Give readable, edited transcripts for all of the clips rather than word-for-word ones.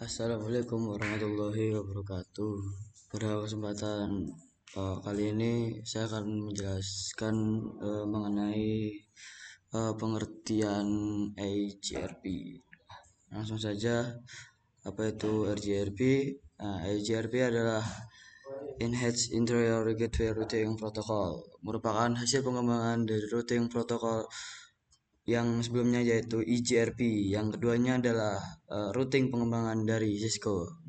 Assalamualaikum warahmatullahi wabarakatuh. Pada kesempatan kali ini saya akan menjelaskan mengenai pengertian EJRP. Langsung saja, apa itu EJRP? EJRP adalah Enhanced Interior Gateway Routing Protocol, merupakan hasil pengembangan dari routing protokol yang sebelumnya yaitu EGRP. Yang keduanya adalah routing pengembangan dari Cisco.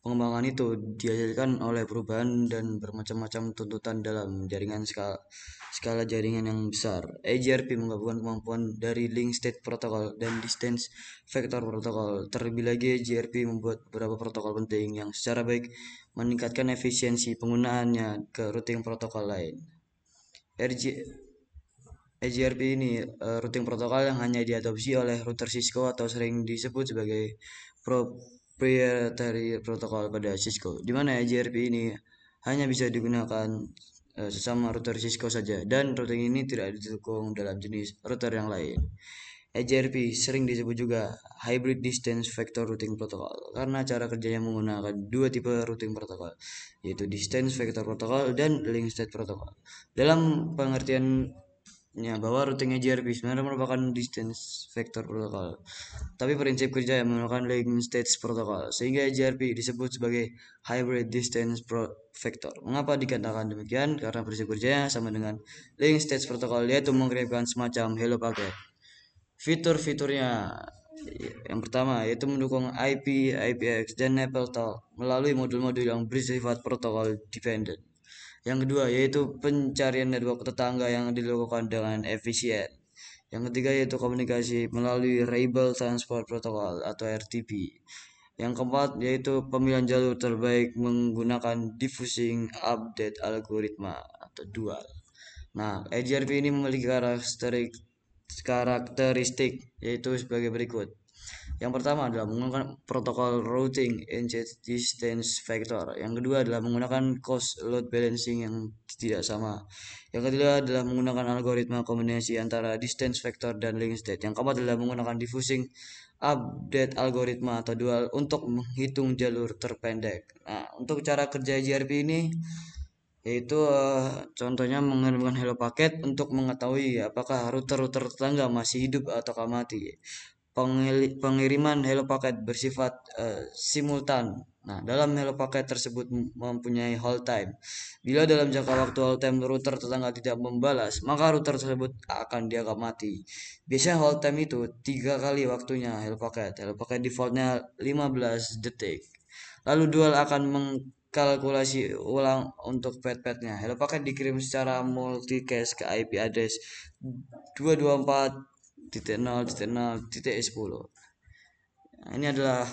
Pengembangan itu dihasilkan oleh perubahan dan bermacam-macam tuntutan dalam jaringan skala jaringan yang besar. EGRP menggabungkan kemampuan dari Link State Protocol dan Distance Vector Protocol. Terlebih lagi, EGRP membuat beberapa protokol penting yang secara baik meningkatkan efisiensi penggunaannya ke routing protokol lain. EGRP ini routing protokol yang hanya diadopsi oleh router Cisco atau sering disebut sebagai proprietary protokol pada Cisco, di mana EGRP ini hanya bisa digunakan sesama router Cisco saja, dan routing ini tidak didukung dalam jenis router yang lain. EGRP sering disebut juga Hybrid Distance Vector Routing Protocol karena cara kerjanya menggunakan dua tipe routing protokol, yaitu Distance Vector Protocol dan Link State Protocol. Dalam pengertian bahwa routing EGRP sebenarnya merupakan distance vector protocol, tapi prinsip kerja yang menggunakan link state protocol, sehingga EGRP disebut sebagai hybrid distance vector. Mengapa dikatakan demikian? Karena prinsip kerjanya sama dengan link state protocol, yaitu mengirimkan semacam hello packet. Fitur-fiturnya yang pertama yaitu mendukung IP, IPX, dan NAPLTAL melalui modul-modul yang bersifat protokol dependent. Yang kedua yaitu pencarian network tetangga yang dilakukan dengan efisien. Yang ketiga yaitu komunikasi melalui Reliable Transport Protocol atau RTP. Yang keempat yaitu pemilihan jalur terbaik menggunakan diffusing update algoritma atau dual. Nah, EGRP ini memiliki karakteristik yaitu sebagai berikut. Yang pertama adalah menggunakan protokol routing Enhanced Distance Vector. Yang kedua adalah menggunakan cost load balancing yang tidak sama. Yang ketiga adalah menggunakan algoritma kombinasi antara distance vector dan link state. Yang keempat adalah menggunakan diffusing update algoritma atau dual untuk menghitung jalur terpendek. Nah, untuk cara kerja JRP ini yaitu contohnya mengirimkan hello packet untuk mengetahui apakah router-router tetangga masih hidup atau mati. Pengiriman hello packet bersifat simultan. Nah, dalam hello packet tersebut mempunyai hold time. Bila dalam jangka waktu hold time router tetangga tidak membalas, maka router tersebut akan dianggap mati. Biasanya hold time itu 3 kali waktunya hello packet. Hello packet defaultnya 15 detik. Lalu dual akan mengkalkulasi ulang untuk pet-petnya. Hello packet dikirim secara multicast ke IP address 224.0.0.10. Nah, ini adalah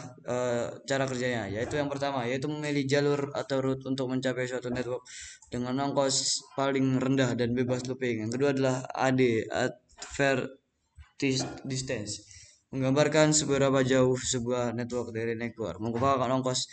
cara kerjanya, yaitu yang pertama yaitu memilih jalur atau route untuk mencapai suatu network dengan ongkos paling rendah dan bebas looping. Yang kedua adalah AD, Advanced Distance, menggambarkan seberapa jauh sebuah network dari network, merupakan ongkos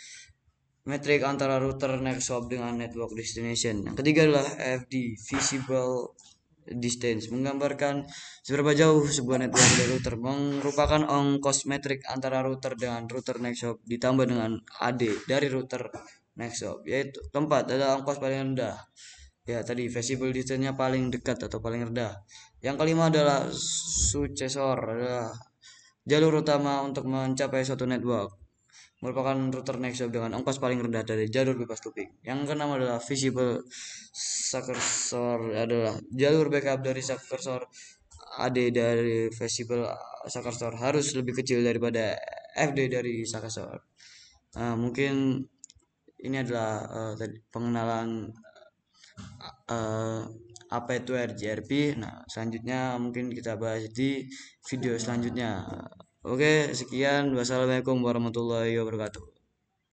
metrik antara router next hop dengan network destination. Yang ketiga adalah FD, Visible Distance, menggambarkan seberapa jauh sebuah network dari router, merupakan ongkos metrik antara router dengan router next hop ditambah dengan AD dari router next hop. Yaitu keempat adalah ongkos paling rendah. Ya, tadi visible distance-nya paling dekat atau paling rendah. Yang kelima adalah successor, adalah jalur utama untuk mencapai suatu network, merupakan router next hop dengan ongkos paling rendah dari jalur bebas looping. Yang keenam adalah visible successor, adalah jalur backup dari successor. AD dari visible successor harus lebih kecil daripada FD dari successor. Mungkin ini adalah pengenalan apa itu RGRP. Nah, selanjutnya mungkin kita bahas di video selanjutnya. Oke, sekian. Wassalamualaikum warahmatullahi wabarakatuh.